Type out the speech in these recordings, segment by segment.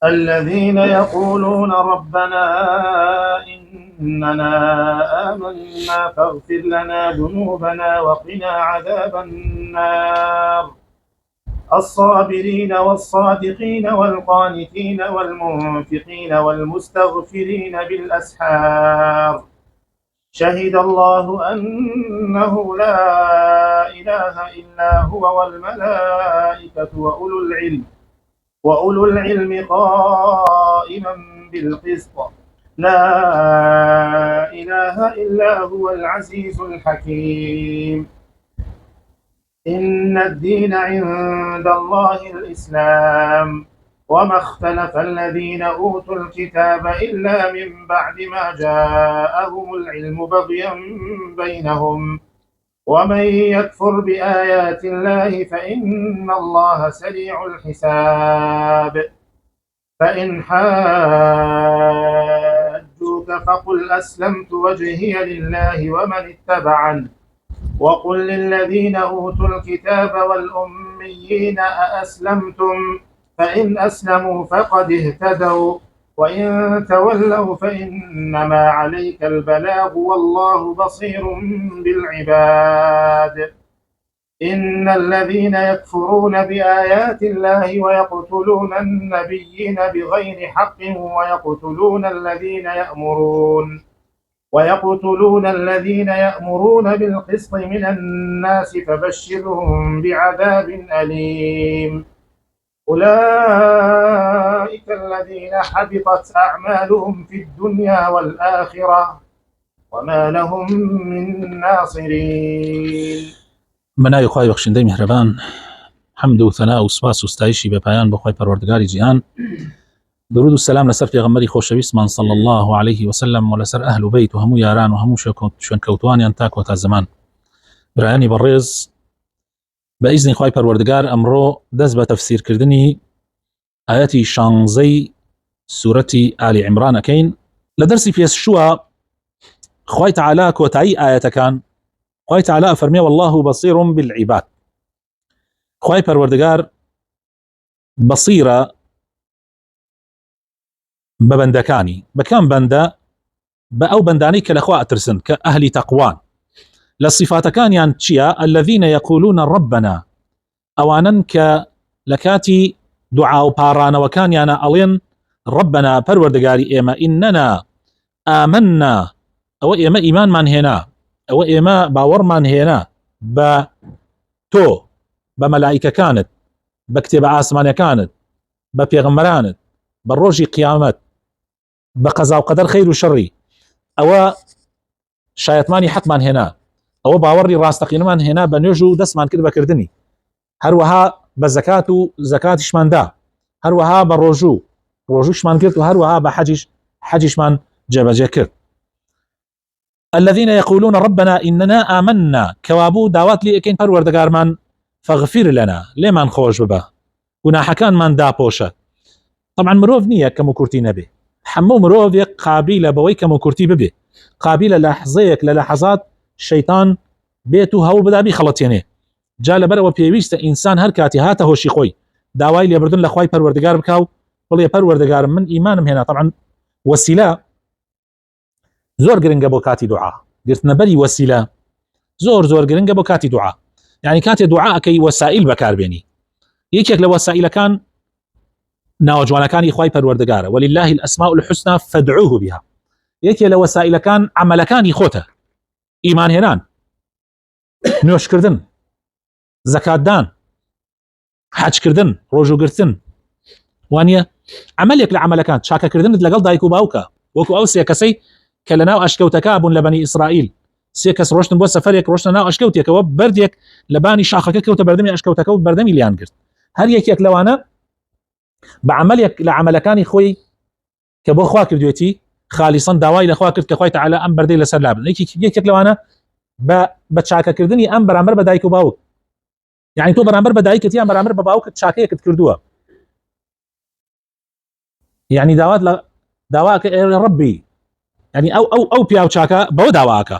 الذين يقولون ربنا إننا آمنا فاغفر لنا ذنوبنا وقنا عذاب النار الصابرين والصادقين والقانتين والمنفقين والمستغفرين بالأسحار شهد الله أنه لا إله إلا هو والملائكة وأولو العلم قائما بالقسط لا إله إلا هو العزيز الحكيم إن الدين عند الله الإسلام وما اختلف الذين أوتوا الكتاب إلا من بعد ما جاءهم العلم بغيا بينهم ومن يكفر بآيات الله فإن الله سريع الحساب فإن حاجوك فقل أسلمت وجهي لله ومن اتبعني وقل للذين أوتوا الكتاب والأميين أأسلمتم فإن أسلموا فقد اهتدوا وإن تولوا فإنما عليك البلاغ والله بصير بالعباد إن الذين يكفرون بآيات الله ويقتلون النبيين بغير حق ويقتلون الذين يأمرون بالقسط من الناس فبشرهم بعذاب أليم أولئك الذين حبطت أعمالهم في الدنيا والآخرة وما لهم من ناصرين. بنای خوای بخشنده مهربان، حمد و ثنا و سپاس و ستایشی به پایان بخوای پروردگاری جهان. درود و سلام لسر پیغمبری خوشویستمان صلی الله علیه و سلم و لسر اهل بیت و همو یاران و همو شوێنکەوتوانیان تا کۆتا زەمان. برایانی بەڕێز، بە ئیزنی خوای پەروەردگار ئەمڕۆ دەست بە تەفسیرکردنی ئاەتی 16 سوورەتی ئالی عیمران ئەکەین. لە دەرسی پێشووە خوای تەعالا کۆتایی ئاەتەکان خوای تەعالا فەرمێ والله بصير بالعباد. خوای پەروەردگار بەصیرە بە بەندەکانی. بەکام بەندە؟ بە ئەو بەندانەی کە لەخوا ئەترسن، کە ئەهلی تەقوان. لە صفاتەکانیان چییە؟ الذين يقولون ربنا، ئەوانن کە لە کاتی دوعا و پاڕانەوەکانیانە ئەڵێن ربنا پەروەردگاری ئێمە ئیننا ئامنا، ئەوە ئێمە ئیمانمان هێنا، ئەوە ئێمە باوەڕمان هێنا بە تۆ، بە مەلائیکەکانت، بە کتێبە ئاسمانیەکانت، بە پێغەمبەرانت، بە ڕۆژی قیامەت، بە قەزا و قەدەر خەیر و شەڕی. ئەوە شایەتمانی حەقمان هێنا، ئەوە باوەڕی ڕاستەقینەمان هێنا بە نوێژ و دەستمان کرد بەکردنی، هەروەها بە زەکات و زەکاتیشماندا، هەروەها بە ڕۆژوشمان کرد و هەروەها بە حەجیشمان جێبەجێ کرد. الذين يقولون ربنا إننا آمنا، كوابو داوات لي ئەکەین پەروەردگارمان فاغفر لنا، لێمان خۆش ببە، گوناحەکانمان داپۆشە. طبعا مرۆڤ نییە کەم و کورتی نەبێ، هەموو مرۆڤێک قابیلە بەوەی کەم و کورتی ببێ، قابیلە لەحظەیەک لە لەحظات شەیطان بێت و هەوڵ بدا بیخەڵەتێنێ. جا لەبەرەوە پێویستە ئینسان هەر کاتی هاتە هۆشی خۆی داوای لێبردن لە خوای پەروەردگار بکا و بڵێ پەروەردگارم من ئیمانم هێنا. طبعا وەسیلە زۆر گرنگە بۆ کاتی دوعا، گرتنەبەری وەسیلە زۆر گرنگە بۆ کاتی دوعا. یعنی کاتێ دوعا ئەکەی وەسائل بەکاربێنی. یەکێک لە وەسائلەکان ناوەجوانەکانی خوای پەروەردگارە، ولله الأسماء الحسنى فادعوه بها. یەکێ لە وەسائلەکان عەمەلەکانی خۆتە، ئیمان هێنان، نوێشکردن، زەکاتدان، حەجکردن، ڕۆژوگرتن، وانە عەمەلێک لە عەمەلەکان. چاکەکردنت لەگەڵ دایک و باوکە، وەکو ئەو سێ کەسەی کە لەناو ئەشکەوتەکە بوون لە بەنی ئیسرائیل. سێ کەس ڕۆشتن بۆ سەفەرێک، ڕۆشتە ناو ئەشکەوتێکەوە، بەردێک لە بانی شاخەکە کەوتە بەردەمی ئەشکەوتەکە و بەردەمی لیان گرت. هەر یەکێک لەوانە بە عەمەلێک لە عەمەلەکانی خۆی کە بۆ خوا کردوێتی خالیسەن داوای لەخوا کرد کە خوای تەعالا ئەم بەردەی لەسەر لابن. یەکێک لەوانە بە چاکەکردنی ئەم بەرامبەر بە دایک و باوک. یعنی تۆ بەرامبەر بە دایکت یان بەرامبەر بە باوکت چاکەیەکت کردووە، یعنی داواکە ڕەبی، یعنی ئەو پیاو چاکە بەوە داواکە،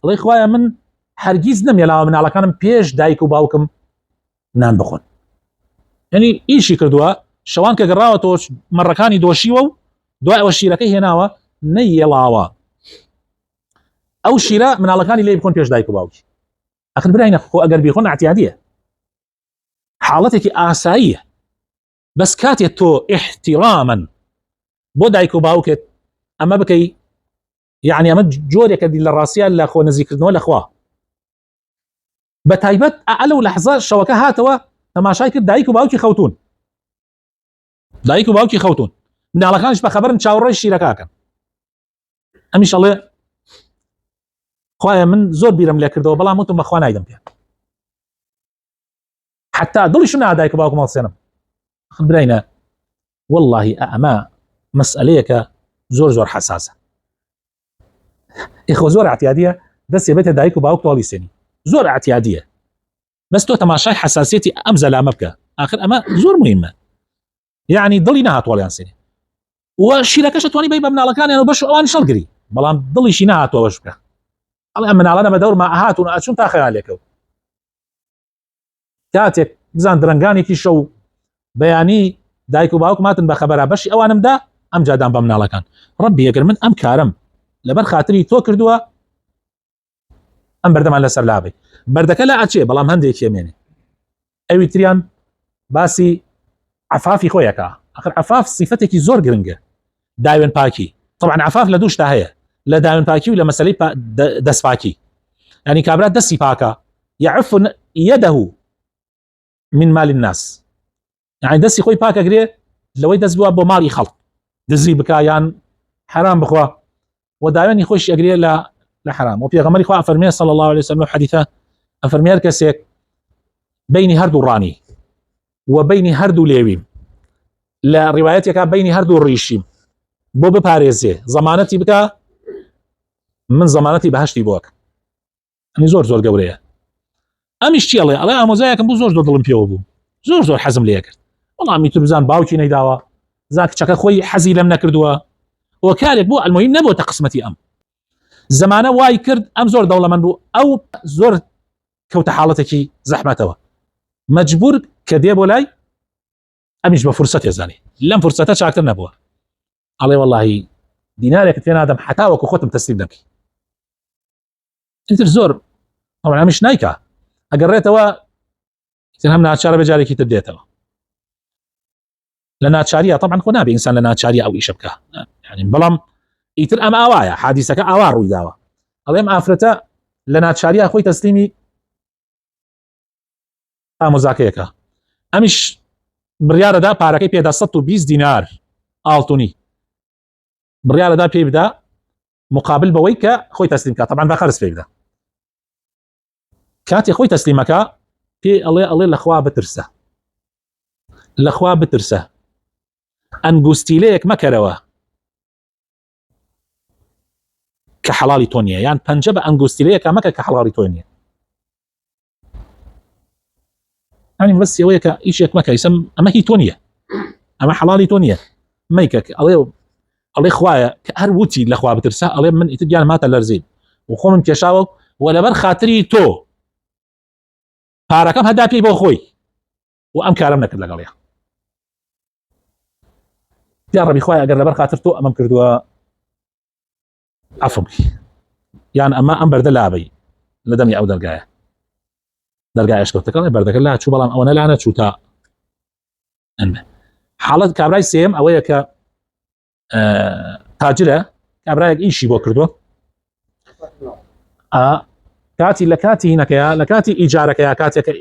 ئەڵێ خوایە من هەرگیز نەمێلاوە مناڵەکانم پێش دایک و باوکم نان بخۆن. یعنی ئیشی کردووە شەوان کە گەڕاوەتەوە مەڕەکانی دۆشیوە و دوای ئەوە شیرەکەی هێناوە نەیێڵاوە ئەو شیرە مناڵەکانی لێ بخۆن پێش دایک و باوکی ئەخر براینە خۆ ئەگەر بیخۆن اعتیادیە حاڵەتێکی ئاساییە بەس کاتێک تۆ احتیرامەن بۆ دایک و باوکت ئەمە بکەی یعنی ئەمە جۆرێکە لە ڕاستیان لە خۆ نزیکردنەوە لەخوا بە تایبەت ئەلەو لەحزە شەوەکە هاتەوە تەماشای کرد دایک و باوکی خەوتون مناڵەکانش بە خەبەرن چاوەڕێی شیرەکەکەن ئەمیش ئەڵێ خوایە من زۆر بیرم لێ کردەوە بەڵام وتم بەخوا نایدەم پێ حتا دڵیش نەها دایک و باوکم هەڵسێنم براینە واللهی ئەمە مەسئلەیەکە زۆر حساسە ئێخۆ زۆر اعتیادیە دەستێ بێتە دایک و باوک تۆڵی سێنی زۆر اعتیادیە بەس تۆ تەماشای حساسیەتی ئەم زەلامە بکە ئاخر ئەمە زۆر مهمە یعنی دڵی نەهاتوەڵیان سێنی و شیرەکەش توانی بی بە مناڵەکانیان و بەش ئەوانی شەڵگری بەڵام دڵیشی نەهاتوەش بکە ئەڵێ ئەم مناڵانە بە دەورما ئاهاتون ئەچون تا خەیالێکەوە کاتێک بزان درەنگانێکی شەو بەیانی دایک و باوک ماتن بە خەبەرە بەشی ئەوانمدا ئەم جادان بە مناڵەکان ڕەبی ئەگەر من ئەم کارم لەبەر خاتری تۆ کردووە ئەم بەردەمان لەسەر لابێ بەردەکە لا ئەچێ بەڵام هەندێک هێمێنێ ئەوی تریان باسی عفافی خۆیەکە ئەخر عفاف صفەتێکی زۆر گرنگە داوێن پاکی طبعا عفاف لە دوو شتا هەیە لە داوێن پاکی و لە مەسەلەی دەست پاکی ینی کابرا دەستی پاکە يعف يده من مال الناس يعني دەستی خۆی پاکەگرێ لەوەی دەست بووە بۆ ماڵی خەڵک دزی بکە یان حرام بخوا و داوێنی خۆش ئەگرێ لە حرام و پێغەمبەری خوا فەرمێ صلی الله عليه وسلم حديثا ئەفەرمێ هەر کەسێک بینی هەردوو ڕانی و بینی هەردوو لێویم لە ڕیوایەتێکا بینی هەردوو ڕیشیم بۆ بپارێزێ زەمانەتی بکە من زەمانەتی بەهشتی بۆکە ئەنی زۆر گەورەیە ئەمیش چیڵێ ئەڵێ ئامۆزایەکەم بوو زۆر دڵم پێوە بوو زۆر حەزم لێ کرد وەڵامی تر بزان باوکی نەیداوە زان کچەکە خۆی حەزی لەم نەکردووە وە کارێک بوو ئەلمۆیم نەبووە قسمەتی ئەم زەمانە وای کرد ئەم زۆر دەوڵەمەند بوو ئەو زۆر کەوتە حاڵەتێکی زەحمەتەوە مەجبور کە دێ بۆ لای ئەمیش بە فرسەت ێزانی لەم فرسەتە چاکتر نەبووە ئەڵێ وەڵاهی دینارێکت پێ نادەم حتا وەکو خۆتم تەسلیم دەکەی ئیتر زۆر ئەوە ئەمیش نایکا ئەگەڕێتەوە ئیتر هەم ناچارە بەجارێکی تر دێتەوە لە ناچاریە طبعا خۆ نابێ ئینسان لە ناچاری ئەو ئیشە بکە يعني بەڵام ئیتر ئەمە ئاوایە حادیسەکە ئاوا ڕووی داوە ئەڵێم ئافرەتە لە ناچاریە خۆی تەسلیمی ئامۆزاکەیەکە ئەمیش بڕیارەدا پارەکەی پێدا 120 دینار ئاڵتونی بڕیارەدا پێی بدا مقابل بەوەی کە خۆی تەسلیم کات طبعا بە خەرج پێی بدا کاتی خۆی تەسلیمەکە پێ ئەڵێ لەخوا بترسە ئەنگوستیلەیەک مەکەرەوە کە حەڵاڵی تۆ نییە یان پەنجە بە ئەنگوستیلەیەکە مەکە کە حەڵاڵی تۆ نییە يعني بس ئەوەیە کە ئیشێک مەکە ئیسم ئەمە هی تۆ نییە ئەمە حەڵاڵی تۆ نییە مەیکە ئەڵێ خوایە کە هەر وتی لەخوا بترسە ئەڵێ من ئیتر گیان ماتە لەرزین و خۆمم کێشاوە و لەبەر خاتری تۆ پارەکەم هەدا پێی بۆ خۆی و ئەم کارم نەکرد لەگەڵیە یا ڕەبی خوایە ئەگەر لەبەر خاتر تۆ ئەمەم کردووە عەفوم یان ئەم بەردە لابەی لە دەمی ئەو دەرگایە شکەوتەکە بەردەکە لا چوو بەڵام ئەوەنە لا نەچوو تا ئەنمە حاڵەت کابرای سێم ئەوەیە کە تاجرە کابرایەک ئیشی بۆ کردووە کاتی لە کاتی هینەکەیە لە کاتی ئیجارەکەیە کاتێکە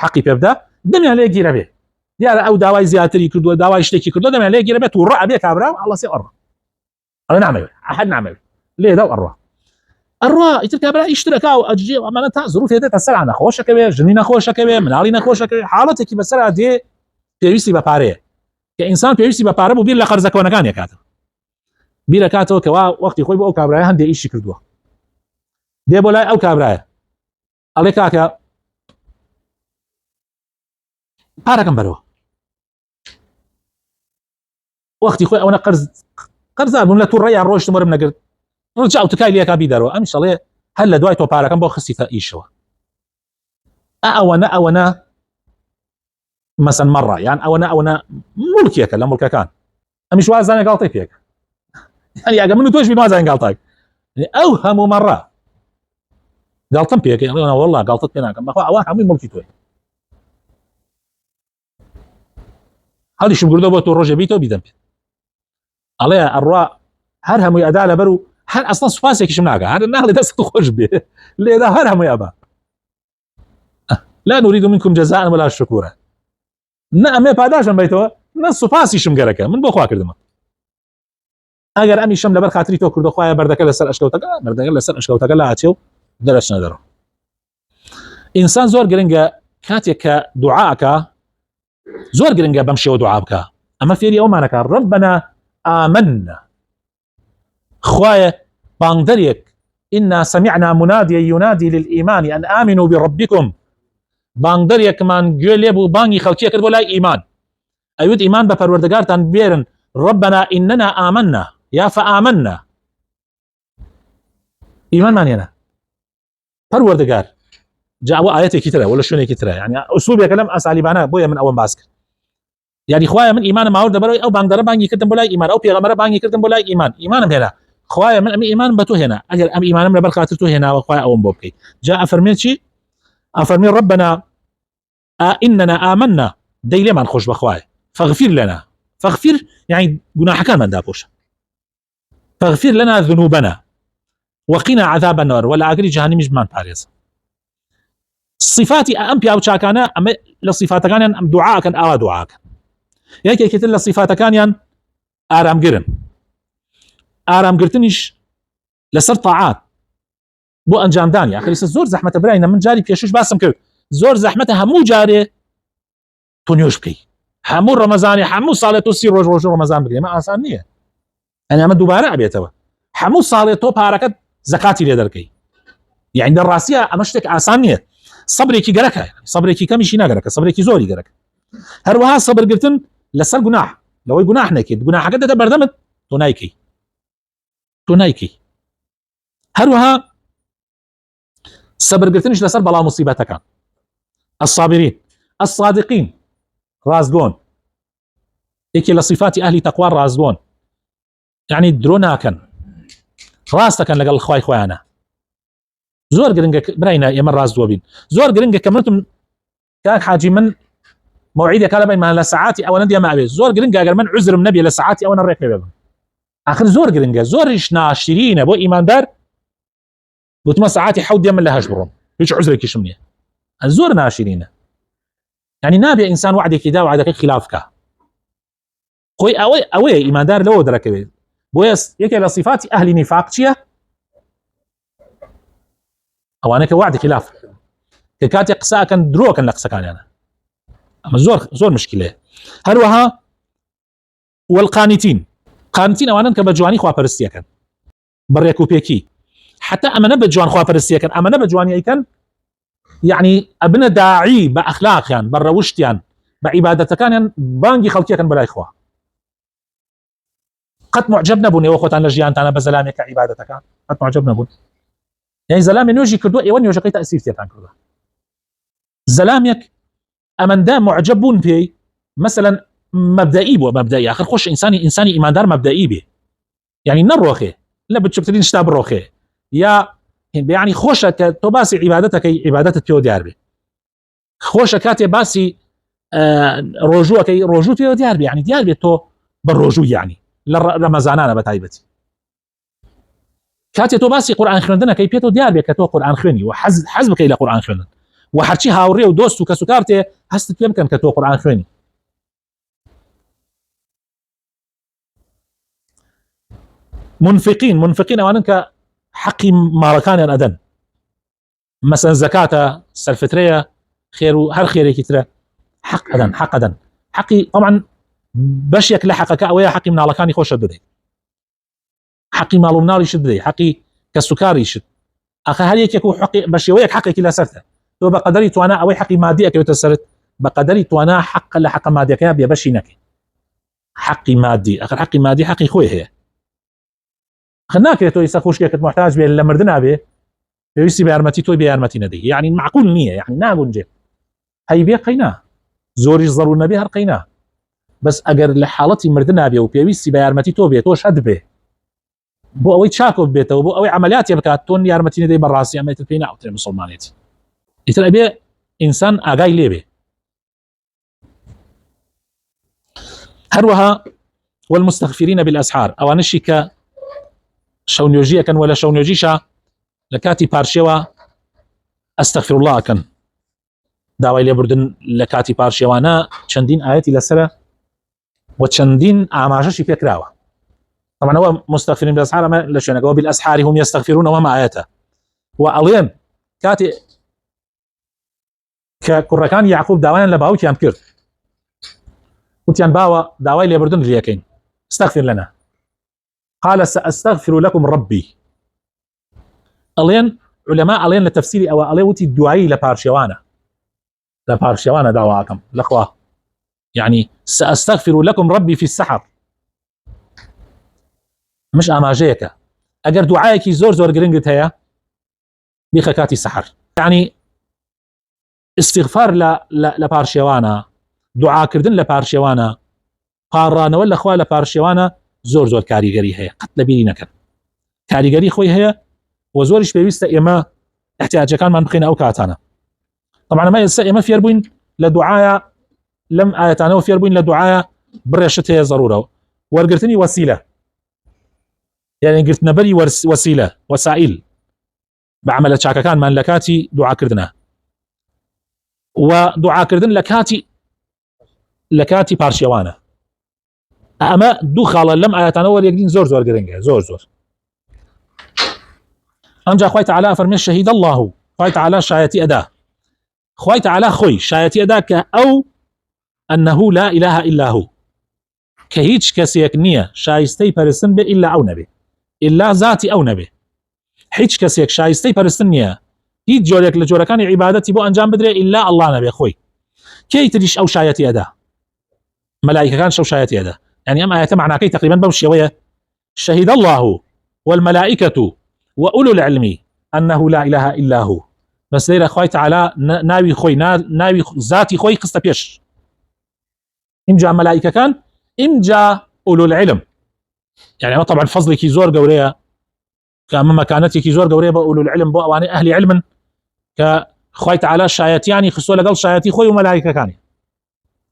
حەقی پێ بدە دەمیان لێ گیرە بێ دیارە ئەو داوای زیاتری کردووە داوای شتێکی کردووە دەمیان لێ گیرە بێت و ڕەعبێ کابرا ئەڵەسێ ئەڕە نامەوێت ئەحەد نامەوێت لێدا و ئەڕوا ئیتر کابرا ئیشترەکە و ئەجێ ئەمانە تا زروفێ دێتە سەر نەخۆشەکەوێ ژنی نەخۆشەکەوێ مناڵی نەخۆشەکەوێ حاڵەتێکی بەسەرا دێ پێویستی بە پارەیە کە ئینسان پێویستی بە پارە بوو بیر لە قەرزەکەوەنەکان یەکاتەوە بیرەکاتەوە کەوا وەختی خۆی بۆ ئەو کابرایە هەندێک ئیشی کردووە دێ بۆ لای ئەو کابرایە ئەڵێ کاکە پارەکەم بەرەوە وەختی خۆی ئەوەنە قەرزار بووم لە تووڕە یان ڕۆیشتم وەرم نەگرت ڕجا و تکای لێکا بیدەرەوە ئەمیش ئەڵێ هەر لە دوای تۆ پارەکەم بۆ خستیتە ئیشەوە ئەوەنە مثلا مره يعني او انا ملكيك لا ملكك كان مش وازن غلطي فيك يعني اجا منو توش بنوازن غلطك يعني اوهم مره غلطن فيك انا والله غلطت فينا كم اخو عمي ملكي توي هذه شو بقول له تو روجي بيتو بيدم عليها الروا هر هم يدا لبرو هر اصلا سفاسك شمناغا هذا النهل دس تخرج به ليه ده هر هم يابا لا نريد منكم جزاء ولا شكورا نعم پاداش بيتو نص سفاسي شمګرکه من بو خوا کردم اگر امی شم لبر خاطری تو کردو خوایا بردک لسر اشکوتک بردک لسر اشکوتک لا اچو درش ندارو انسان زور گرنگا کاتێک دعاءك زور گرنگا بمشي ودعاءك اما فيري او معناك ربنا آمنا خوايا باندريك إنا سمعنا مناديا ينادي للإيمان أن آمنوا بربكم باندريك من جلبو باني خلقية كربو لا إيمان أيود إيمان بپروردگارتان بيرن ربنا إننا آمنا يا فآمنا إيمان معنی أنا پروردگار جاء آياتي كتيرة ولا شوني كتيرة يعني أسلوب كلام أسألي بانا بويا من أول باسكر يعني خوايا من إيمان ما ورد بروي أو باندر باني كردن بولا إيمان أو بيغمر باني كردن بولا إيمان إيمان هنا خوايا من إيمان بتو هنا أجل أم إيمان لبر خاطر هنا وخوايا أو بوبكي جاء فرميت شي أفرمي ربنا إننا آمنا ديلي ما نخش بخوايا فاغفر لنا فاغفر يعني جناح كان من دابوش فاغفر لنا ذنوبنا وقنا عذاب النار ولا أجري جهنم جمان باريس صفاتي أم بياو شاكانا أم لصفات كان أم دعاء كان أو دعاء يعني كتير لصفات كان آرام جرن آرام جرتنيش لسر طاعات بو أنجام داني آخر زور زحمة براينا من جاري بيشوش باسم كرد زور زحمتها همو جاري تونيوش بكي همو رمضاني همو صالة تصير روج رمضان بكي ما آسان نية أنا أما دوباره أبيتوا همو صالة تو باركت زكاتي ليدركي يعني دراسية أمشتك آسان نية صبري كي جركها يعني صبري كي كمشي ناجرك صبري كي زوري جرك هروها صبر قلتن لسر جناح لو جناح نكيد جناح كده بردمت تونايكي هروها صبر قلتنش لسر بلا مصيبتك الصابرين الصادقين رازقون إيكي لصفات أهل تقوى رازقون يعني دروناكن راستكن لقل خواي خوانا زور قرنجك برينا يمن راز دوبين زور قرنجك كملتم كان حاجي من موعدك على بين ما لساعاتي او ندي ما ابي زور قرنجا قال من عذر من نبي لساعاتي او انا الريق بيبن اخر زور قرنجا زور ايش ناشرين ابو ايمان دار قلت ما ساعاتي حود يمن لهاش برون هيش عذرك يشمني الزور ناشرين يعني نابي انسان وعدك كذا وعدك خلافك خوي اوي ايمان دار لو درك بي بويس يك لصفات اهل نفاق شيا او انا كوعد خلاف كاتي قسا كان درو كان لقسا كان انا اما زور مشكله هروها والقانتين قانتين اوانن كبجواني خوا پرستيا كان بريكو بيكي حتى اما نبجوان خوا پرستيا كان اما نبجواني اي كان يعني ابن داعي باخلاق يعني بروشتيان بعبادته كان بانجي خلقيا كان بلا اخوا قد معجبنا بني وخوتان لجيان تانا بزلامي كعبادتك قد معجبنا بني يعني زلامي نوجي كردو ايوان يوجي تاثير تيتان كردو زلاميك امن دا معجبون بي مثلا مبدئي بو مبدئي اخر خوش انساني ايماندار مبدئي بي يعني نروخي لا بتشبتلين شتاب روخي يا يعني خوشك تو باسي عبادتك عبادتك بيو ديار بي خوشك كاتي باسي رجوعك رجوع بيو ديار بي يعني ديار بي تو بالرجوع يعني لرمزانانا بتايبتي كاتي تو باسي قران خوندنا كي بيتو ديار بي كتو قران خويني وحزبك الى قران خوندن وحرشي هاوري ودوستو كسكارتي هست يمكن كتو قران خويني منفقين اوانك حقي مالكان ادن مثلا زكاة سلفترية خير هر خير كتره حق ادن حقي طبعا بشيك لحقك او حقي من مالكاني خوش بدي حقي مالو نار يشد حقي كسكاري يشد اخي هل يكو حقي بشي ويك حقي كلا سرته تو بقدري تو انا او حقي مادي اكو تسرت بقدري تو انا حق لحق مادي كيا بيبشينك حقي مادي اخر حقي مادي حقي خوي هي خناك تو يسخوش كيك محتاج بي لمردنا بي يسي بيارمتي تو بيارمتي ندي يعني معقول نيه يعني ناقول جي هي بيقينا زۆریش ضرور نەبێ هەرقەینا بەس ئەگەر لە حاڵەتی مردنا بێ و پێویستی بە یارمەتی تۆ بێت تۆش هەد بێ بۆ ئەوەی چاکۆ بێتەوە بۆ ئەوەی عملیاتی بکات تۆ یارمەتی نەدەی بەڕاستی ئەمەتر پێی ناوترێ مسلمانێتی ئیتر ئەبێ ئینسان ئاگای لێبێ. هەروەها والمستغفرين بالأسحار ئەوانشی کە شەونێژیەکەن ولا شەونێژیشە لە کاتی پارشێوە ئەستەغفر الله ئەکەن داوای لێبوردن لە کاتی پارشێوانە چەندین ئاەتی لەسرە و چەندین ئاماژەشی پێکراوە. طبعا هو مستغفرين بالأسحار ئەمە لە شوێنەکەەوە بالأسحار هم يستغفرون وما ئاەتە و ئەڵێن کاتێ کە کوڕەکان یعقوب داوایان لە باوکیان کرد وتیان باوە داوای لێبوردن لێکەین استغفر لنا قال سأستغفر لكم ربي. ئەڵێن علماء ئەڵێن لە تەفسیری ئەوە ئەڵێ وتی دوایی لە پارشێوانە داواکەم لەخوا يعني سأستغفر لكم ربي في السحر مش ئاماژەیەکە ئەگەر دوعایەکی زۆر گرنگت هەیە بیخە کاتی سەحر يعني استغفار لە پارشێوانە دوعاکردن لە پارشێوانە پاڕانەوە لەخوا لە پارشێوانە زۆر کاریگەری هەیە قەت لەبیری نەکەن کاریگەری خۆی هەیە و زۆریش پێویستە ئێمە احتیاجەکانمان بخینە ئەو کاتانە. طبعا ئێمە فێر بووین لە دوعایە لەم ئاەتانەوە فێر بووین لە دوعایە بڕێشت هەیە ضرورە وەرگرتنی وەسیلە یعنی گرتنەبەری وەسیلە وەسائل بە عەمەلە چاکەکانمان لە کاتی دوعاکردنە و دوعاکردن لە کاتی پارشێوانە ئەمە دوو خاڵە لەم ئاەتانەوە وەریەگرین زۆر گرنگە زۆر ئەمجا خوای تەعالی فەرمێ شەهید الله خوای تەعالی شایەتی ئەدا خوای تەعالی خۆی شایەتی ئەدا کە ئەو أنه لا إله إلا هو کە هیچ کەسێک نییە شایستەی پەرستن بێ ئیلا ئەو نەبێ ئیلا ذاتی ئەو نەبێ هیچ کەسێک شایستەی پەرستن نییە هیچ جۆرێک لە جۆرەکانی عیبادەتی بۆ ئەنجام بدرێ ئیلا الله نەبێ خۆی کەی تریش ئەو شایەتی ئەدا مەلائیکەکان شەو شایەتی ئەدا يعني ئەم ئاەتە معناکەی تقریبا بەو شێوەیە شهد الله والملائكة وأولو العلم أنه لا إله إلا هو بس ليرة خوي تعالى ناوي خوي ناوي ذاتي خوي قصة بيش إن جاء ملائكة كان إن جاء أولو العلم يعني طبعا فضل كي زور قورية كما مكانتي كي زور قورية بأولو العلم بو أواني أهل علم كخوي تعالى شايتي يعني خصوصا لقل شايتي خوي وملائكة كان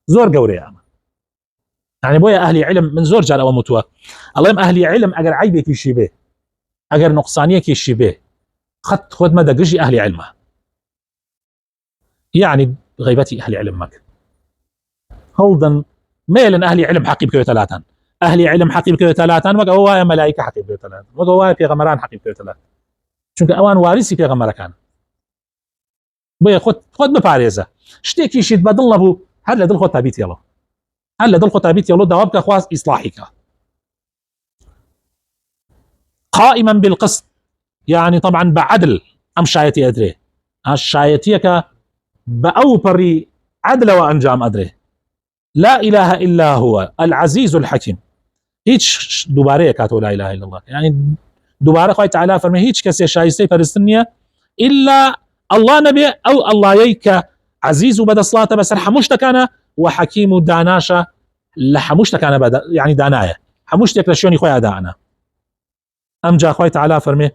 زور قورية يعني بويا أهل علم من زور جال أو متوى الله أهل علم أجر عيبك يشبه أجر نقصانيك يشبه خد مدى قجي أهل علمه يعني غيبتي أهل علمك هولدن ميلن أهل علم حقيب كيو ثلاثان أهل علم حقيب كيو ثلاثان وقوايا ملائكة حقيب كيو ثلاثان وقوايا بيغمران حقيب كيو ثلاثان چونك أوان وارثي بيغمر كان بويا خد بباريزة شتيك يشيد بدل نبو هل لدل خد تابيت يلا هل لدل خد تابيت يلا دوابك خواص إصلاحك قائما بالقسط يعني طبعا بعدل أم شايتي أدري الشايتيك بأوبري عدل وأنجام أدري لا إله إلا هو العزيز الحكيم هيش دوباره كاتو لا إله إلا الله يعني دوباره خوي تعالى فرمي هيش كسي شايستي فرستنية إلا الله نبي أو الله يك عزيز وبدا صلاة بس حموشتكانا وحكيم داناشا لحموشتكانا بدا يعني دانايا حموشتك لشوني خوي أدانا أم جا خوي تعالى فرمي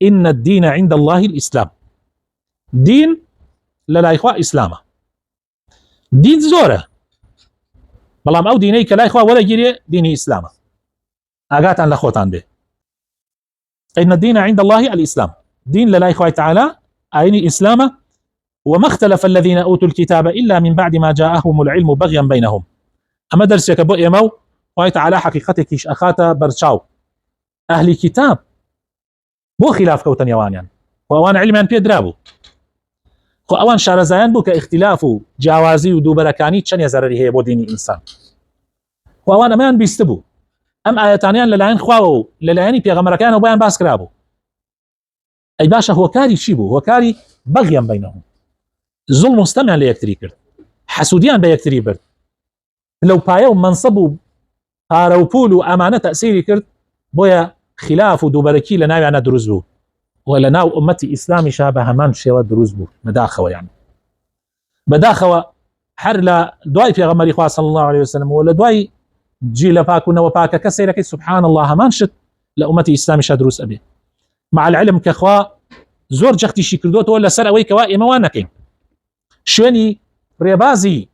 إن الدين عند الله الإسلام دين لا إخوة إسلامه دين زوره بلام أو ديني كلا إخوة ولا جيري ديني إسلامه أقاتان لخوتان به إن الدين عند الله الإسلام دين لا إخوة تعالى أين إسلامه وما اختلف الذين أوتوا الكتاب إلا من بعد ما جاءهم العلم بغيا بينهم أما درسك بو إيمو خوي تعالى حقيقتك إيش أخاتا برشاو أهل كتاب بو خلاف كوتن يوانيان وأوان علمان بيدرابو وأوان شارزايان بو كاختلاف جوازي ودوبركاني چن يزرري هي بو ديني إنسان وأوان أمان بيستبو أم آياتانيان للاين خواو للايني بيغمركان وبيان باس كرابو أي باشا هو كاري شيبو هو كاري بغيا بينهم ظلم مستمع ليكتري كرد حسوديان بيكتري برد لو بايو منصبو هارو بولو أمانة تأثيري كرد بويا خلاف ودوبركي لناوي أنا دروز بو ولناو أمتي إسلامي شابه همان شيوة دروز بو مداخوة يعني مداخوة هەر لە دوای پێغەمبەری خوا صلی الله عليه وسلم و لە دوای جیلە پاکونەوە پاکەکە سەیرەکەی سبحان الله هەمان شت لە ئومەتی ئیسلامیشا دروست ئەبێ مع العلم کە خوا زۆر جەختیشی کردوتەوە لەسەر ئەوەی کەوا ئێمە وان نەکەین شوێنی ڕێبازی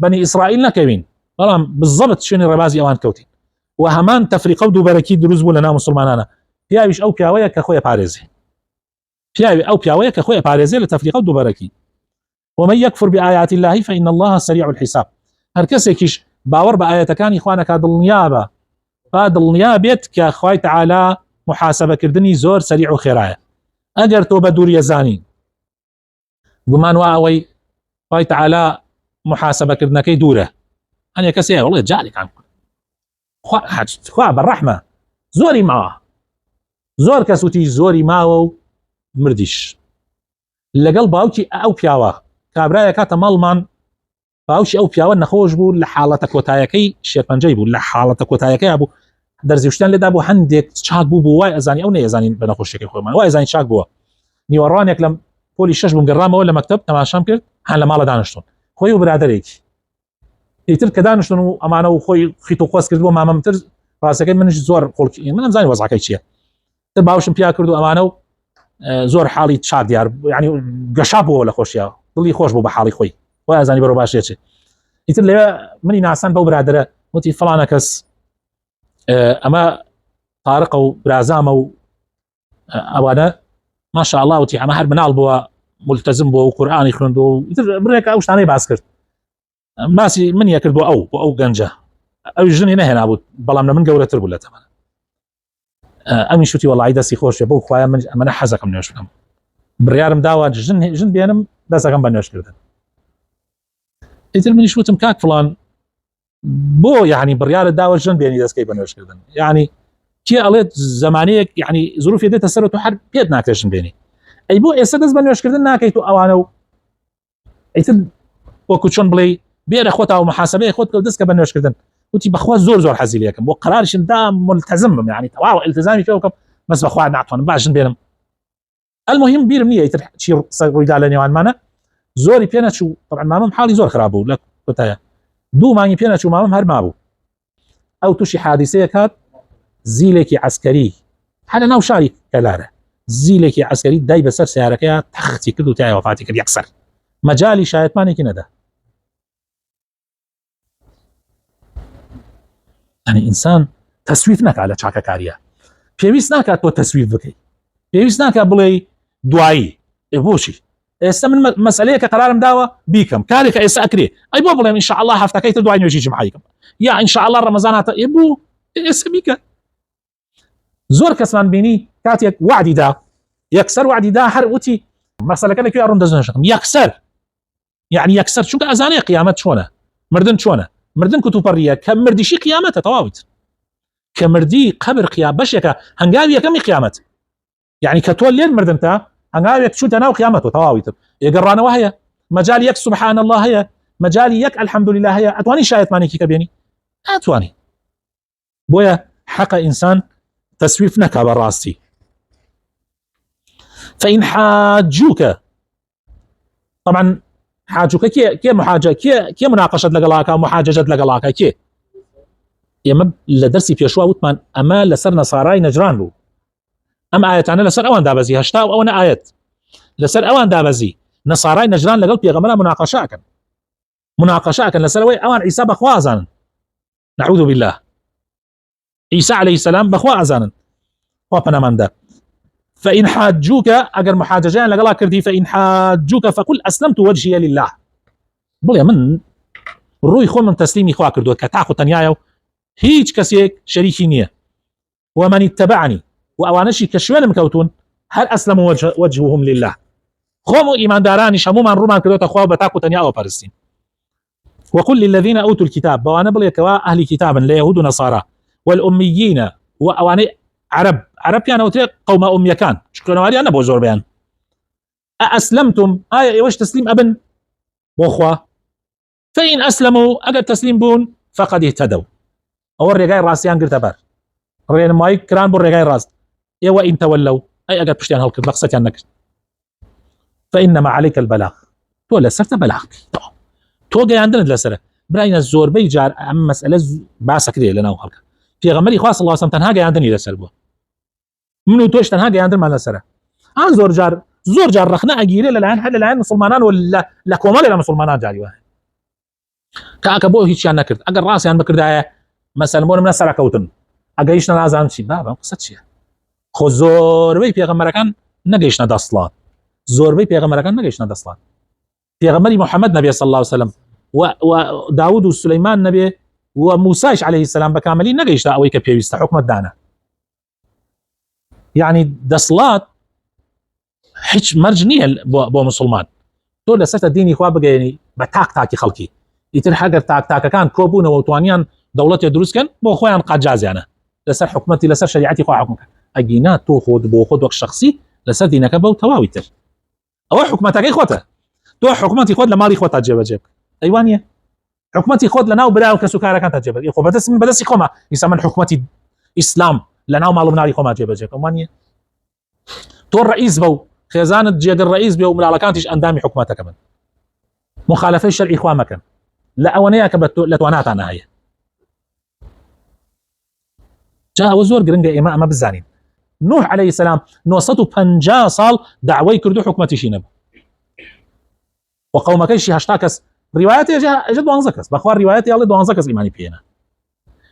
بەنی ئیسرائیل نەکەوین بەڵام بالضبط شوێنی ڕێبازی ئەوان کەوتین و هەمان تەفریقە و دووبەرەکی دروست بوو لە ناو مسلمانانە پیاویش ئەو پیاوەیە کە خۆی پارێزێ پیاوی ئەو پیاوەیە کە خۆی پارێزێ لە تەفریقە و دووبەرەکی ومن يكفر بآيات الله فإن الله سريع الحساب هەر کەسێکیش باوەڕ بە ئاەتەکانی خوا نەکات دڵنیابە با دڵنیا بێت کە خوای تعالی محاسبەکردنی زۆر سەریع و خێرایە ئەگەر تۆ بە دووریە زانی گومان وا ئەوەی خوای تعالی محاسبەکردنەکەی دوورە هەنێ کەسێ وڵێ جارێکان خوا بەڕەحمە زۆری ماوە زۆر کەس وتی زۆری ماوە و مردیش لەگەڵ باوکی ئەو پیاوە کابرایە کاتە ماڵمان باوکی ئەو پیاوە نەخۆش بوو لە حاڵەتە کۆتایەکەی شێرپەنجەی بوو لە حاڵەتە کۆتایەکەی بوو دەرزیشتان لێدا بوو هەندێک چاک بوو وای ئەزانی ئەو نەیەزانین بە نەخۆشیەکەی خۆمان وای ئەزانی چاک بووە نیوەڕوانێک لەم پۆلی 6 بووم گەڕامەوە لە مەکتەب تەماشام کرد هەن لە ماڵە دانیشتون خۆی و برادەرێکی ئیتر کە دانیشتون و ئەمانە و خۆی خیت و خۆست کردبووە مامەمتر ڕاستەکەی منش زۆر خۆڵکی من نەمزانی وەزعەکەی چییە تر باوشم پیا کرد و ئەمانە و زۆر حاڵی چاک دیار ینی گەشا بووە لە خۆشیە دڵی خۆش بوو بە حاڵی خۆی وای ئەزانی بەرەو باشێچێ ئیتر لێ منی ناسان بەو برادرە وتی فڵانە کەس ئەمە تارقە و برازامە و ئەوانە ماشاء الله وتی ئەمە هەر مناڵ بووە ملتزم بووە و قورئانی خوێندووە و ئیتر بڕێکە ئەو شتانەی باس کرد باسی منیە کرد بۆ ئەو گەنجە ئەو ژنی نەهێنا بوو بەڵام لە من گەورەتر بوو لە تەمەنە ئەمی شوتی وەڵی دەستی خۆشێ بەو خوایە من ئەمەە حەزەکەم نوێش بکەم بڕیارم داوە ژن بێنم دەستەکەم بە نوێشکردن ئیتر منیش وتم کاک فڵان بۆ یعنی بڕیارت داوە ژن بێنی دەستکەی بە نوێشکردن یعنی کێ ئەڵێت زمانەیەک یعنی زروفی دێتە سەر و هەر پێت ناکرێشن بێنی ئەی بۆ ئێستا دەست بە نوێشکردن ناکەیت و ئەوانە و ئیتر وەکو چۆن بڵێ بێرە خۆتا و محاسبەی خۆت کە دەستکە بە نوێشکردن وتی بەخوا زۆر حەزی لێ یەکەم بۆ قرارشم دا ملتزم بم یعنی تەواو التزامی پێ بکەم بەس بەخوا ناتوانم باشن بێنم المهم بیرم نییە ئیتر چی ڕوویدا لە نێوانمانە زۆری پێ نەچوو طبعا مامەم حاڵی زۆر خراپ بوو لە کۆتایە دوو مانگی پێ نەچوو مامەم هەر مابوو ئەو تووشی حادیسەیە کات زیلێکی عسکەری هەر ناو شاری کەلارە زیلێکی عسکەری دای بەسەر سیارەکەیە تەختی کرد و تای وەفاتی کرد یەکسەر مەجالی شایەتمانێکی نەدا يعني ئینسان تەسویف ناکات لە چاکەکاریە پێویست ناکات تۆ تەسویف بکەیت پێویست ناکات بڵێ دوایی بۆچی ئێستا من مەسئلەیە کە قرارم داوە بیکەم کارێکە ئێستا ئەکرێ ئەی بۆ بڵێم ئینشاء الله هەفتەکەی تر دوای نوێژی جمعەیەکەم یا ئینشاء الله ڕەمەزان هاتە بوو ئێستا بیکە زۆر کەسمان بینی کاتێک وعدی دا یەکسەر وعدی دا هەر وتی مەسەلەکە لەکوێ ڕوون دەزێنشم یەکسەر یعنی یەکسەر چونکە ئەزانەیە قیامەت چۆنە مردن چۆنە مردن کتوپەڕیە کە مردیشی قیامەتە تەواویت کە مردی قبر قیام بەشێکە هەنگاوی یەکەمی قیامەت یعنی کە تۆ لێن مردن تا هەنگاوێک چوونتە ناو قیامەت و تەواویتر ئێگەڕانەوە هەیە مەجالی یەک سبحان الله هەیە مەجالی یەک الحەمدولله هەیە ئەتوانی شایەتمانێکی کە بێنی ئەتوانی بۆیە حەقە ئینسان تەسویف نەکا بەڕاستی فإن حاجوك طبعا حاجوك كي محاجة كي مناقشة لقلاكا ومحاججة لقلاكا كي ئێمە لە دەرسی پێشوا وتمان ئەمە لەسەر نەساڕای نەجران بوو ئەم ئاەتانە لەسەر ئەوان دابەزی هەشتا و ئەوەنە ئاەت لەسەر ئەوان دابەزی نەساڕای نەجران لەگەڵ پێغەمبەر مناقەشەکەن لەسەرەوەی ئەوان عیسا بەخوا ئەزانن نعوذ بالله عیسا عەلەیهی سەلام بەخوا ئەزانن خوا پەناماندا فإن حاجوك أجر محاججان لقلا كردي فإن حاجوك فقل أسلمت وجهي لله بلي من روي خو من تسليمي خوا كردو كتاخو تنيايو هيج كسيك شريكي نية ومن اتبعني وأوانشي كشوان مكوتون هل أسلموا وجههم لله خومو إيمان داراني شموما رومان كردو تخوا بتاخو تنيايو بارستين وقل للذين أوتوا الكتاب بوانا بلي كوا أهل كتابا ليهود ونصارى والأميين وأواني عرب يعني وتري قوم أمي كان شكرا واري أنا بوزور بيان أسلمتم وش تسليم أبن بوخوا فإن أسلموا أجر تسليم بون فقد اهتدوا أو الرجاي راسيان قرت بار رين ماي كران بور رجاي راس وإن تولوا أي أجر بشتيان هالك بقصتي عنك فإنما عليك البلاغ تولى سرت بلاغك تۆ گەیاندنت لەسرە براینە زۆربەی جار ئەم مەسئلە باسە کرێ لەناو خەڵکە پێغەمبەری خوا صلی الله علیه و سلم تەنها گەیاندنی لەسەر بووە من و تۆش تەنها گەیاندنمان لەسرە ئان زۆر جار ڕخنە ئەگیرێ لەلایەن مسلمانان و لە کۆمەڵێ لە مسلمانان جاری وایە کە بۆ هیچیان نەکرد ئەگەر ڕاستیان بکردایە مەسەلەن بۆ نمونە سەرەکەوتن ئەگەیشتە نازانم چی بابە قسە چییە خۆ زۆربەی پێغەمبەرەکان نەگەیشتە دەسڵات زۆربەی پێغەمبەرەکان نەگەیشتە دەسڵات پێغەمبەری محەممەد نەبێ صلی الله عليه وسلم و داود و سلەیمان نەبێ و موسایش عليه السلام بەکامەلی نەگەیشتە ئەوەی کە پێویستە حکومت دانا یعنی دەسڵات هیچ مەرج نییە بۆ مسلمان تۆ لەسەر دینی خوا بگەێنی بە تاکی خەڵکی ئیتر هەگەر تاکەکان کۆبوونەوە و توانیان دەوڵەتێ دروستکەن بۆ خۆیان قاجازیانە لەسەر حکومەتی لەسەر شریعەتی خوا حکومەکە ئەگینا تۆ خۆت بۆ خۆت وەک شخصی لەسەر دینەکە بەو تەواوی تر ئەوە حکومەتەکەی خۆتە تۆ حکومەتی خۆت لە ماڵی خۆت جێبەجێ بکە ئەیوانە حکومەتی خۆت لەناو براو کەس و کارەکان جێبەجێ خۆ بەدەستی خۆمە ئیسا من حکومەتی ئیسلام لەناو ماڵ و مناڵی خۆما جێبەجێ ئەوانە تۆ ڕئیس بە و خێزانت جێگەر ڕئیس بێ و ملاڵەکانتیش ئەندامی حکومەتەکە بن مخالفەی شەرعی خوا مەکەن لە ئەوەنەیە کە لە تواناتان هەیە جا ئەوە زۆر گرنگە ئێمە بزانین نوح عليه السلام 950 ساڵ دعوەی کرد و حکومەتیشی نەبوو و قەومەکەیشی 80 کەس ڕیوایەتی ئەجا 12 کەس بەخوا ڕیوایەتی ئەڵێ 12 کەس ئیمانی پێێنە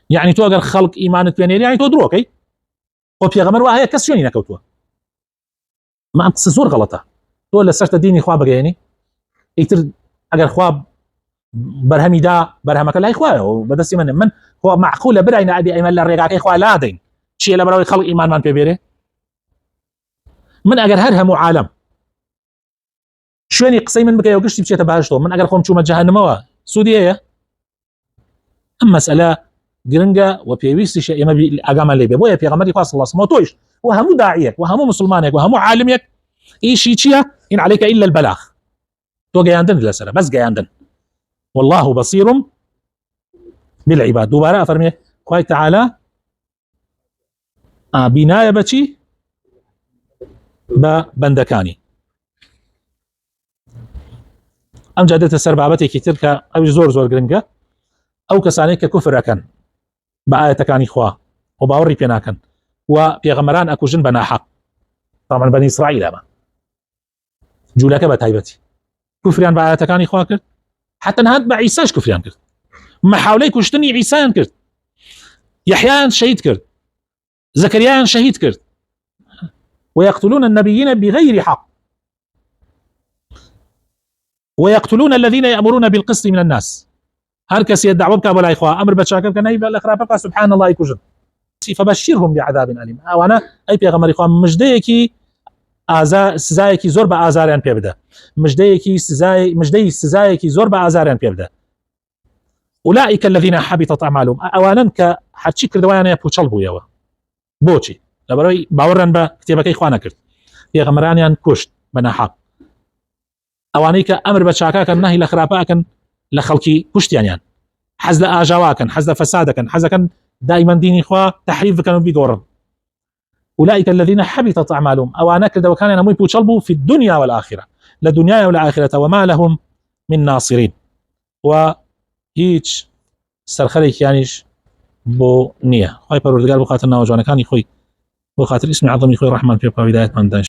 یعنی تۆ ئەگەر خەڵک ئیمانت پێنێری یعنی تۆ درۆکەی خۆ پێغەمبەر وایە کەس شوێنی نەکەوتووە ما ئەم قسە زۆر غەڵەتە تۆ لەسەر دینی خوا بگەێنی ئیتر ئەگەر خوا بەرهەمی دا بەرهەمەکە لای خوایەوە بەدەستی من خۆ معقولە براینە ئەبێ ئەمە لە ڕێگاکەی خوا لادەین چیە لە بەرەوەی خەڵک ئیمانمان پێبێرێ من ئەگەر هەر هەموو عالەم شوێنی قسەی من بکەی و گشتی بچێتە باشتەوە من ئەگەر خۆم چوومە جەهەنەمەوە سوودی هەیە ئەم مەسئلە گرنگە و پێویستیشە ئێمە ئاگامان لێ بێ بۆیە پێغەمبەری خوا صلی الله عليه وسلم تۆیش و هەموو داعیەک و هەموو مسلمانێک و هەموو عالمێک ئیشی چییە إن عليك إلا البلاغ تۆ گەیاندن لەسەرە بەس گەیاندن والله بصير بالعباد دووبارە ئەفەرمێ خوای تعالی بینایە بەچی بە بەندەکانی ئەم جا دێتە سەر بابەتێکی تر کە ئەوی زۆر گرنگە ئەو کەسانەی کە کوفر ئەکەن بە ئاەتەکانی خوا و باوەڕی پێ ناکەن و پێغەمبەران ئەکوژن بە ناحەق طبعا بەنی ئیسرائیل ئەمە جوولەکە بە تایبەتی کوفریان بە ئاەتەکانی خوا کرد حتى نهاد بە عیساش کوفریان کرد محاولەی کوشتنی عیسایان کرد یحیایان شەهید کرد زەکەریایان شەهید کرد ويقتلون النبيين بغير حق ويقتلون الذين يأمرون بالقسط من الناس هر کەس دعوە بکە بەلای خوا ئەمر بە چاکە بکە نەی لە خراپە بکە سبحان الله کوژن فبشرهم بعذاب أليم ئەوانە ئەی پێغەمبەری خوا مژدەیەکی سزایەکی زۆر بە ئازاریان پێ بدە مژدەی سزایەکی زۆر بە ئازاریان پێ بدە أولئك الذين حبطت أعمالهم ئەوانن کە هەرچی کردوایانەیە پوچەڵ بوویەوە بۆچی لەبەرەوەی باوەڕیان بە کتێبەکەی خوا نەکرد پێغەمبەرانیان کوشت بە ناحەق ئەوانەی کە ئەمر بە چاکەکەن نەهی لە خراپەکەن لە خەڵکی کوشتیانیان حەز لە ئاژاواکەن حەز لە فەسادەکەن حەزەکەن دائما دینی خوا تحریف بکەن و بیگۆڕن أولئك الذين حبطت أعمالهم أوانا كذا وكان ينمو بوشلبو في الدنيا والآخرة لدنيا والآخرة وما لهم من ناصرين وهيج سرخريك يعنيش بو نية خاي پروردگار بخاطر ناوجوانكاني خوي بخاطر اسم عظمي خوي الرحمن في بداية من دانش